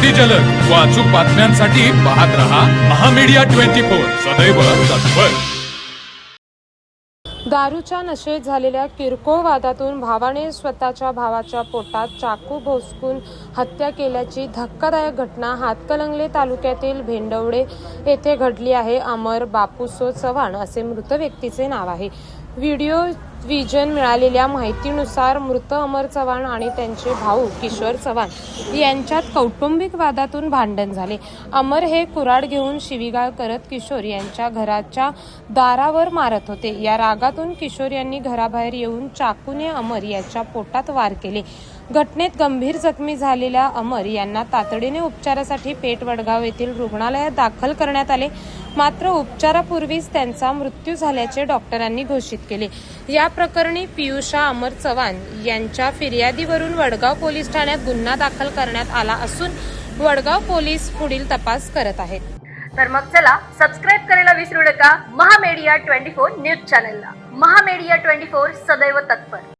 अगदी जलद व अचूक बातम्यांसाठी पाहत रहा महामीडिया 24 सदैव तत्पर। दारूच्या नशेत झालेल्या किरकोळ वादातून भावाने स्वतःच्या भावाच्या पोटात चाकू भोसकून हत्या केल्याची धक्कादायक घटना हातकणंगले तालुक्यातील भेंडवडे येथे घडली आहे। अमर बापूसो चव्हाण असे मृत व्यक्तीचे नाव आहे। व्हिडिओ विजन मिळालेल्या माहितीनुसार मृत अमर चव्हाण आणि त्यांचे भाऊ किशोर चव्हाण यांच्यात कौटुंबिक वादातून भांडण झाले। अमर हे कुऱ्हाड घेऊन शिवीगाळ करत किशोर यांच्या घराच्या दारावर मारत होते। या रागातून किशोर यांनी घराबाहेर येऊन चाकूने अमर याच्या पोटात वार केले। घटनेत गंभीर जखमी झालेल्या अमर यांना तातडीने उपचारासाठी पेठ वडगाव येथील रुग्णालयात दाखल करण्यात आले, मात्र उपचारापूर्वीच त्यांचा मृत्यू झाल्याचे डॉक्टरांनी घोषित केले। या प्रकरणी पियुषा अमर चव्हाण यांच्या फिर्यादीवरून वडगाव पोलीस ठाण्यात गुन्हा दाखल करण्यात आला असून वडगाव पोलीस पुढील तपास करत आहेत। तर मग चला सबस्क्राईब करायला विसरू नका महामीडिया 24 न्यूज चॅनलला। महामीडिया 24 सदैव तत्पर।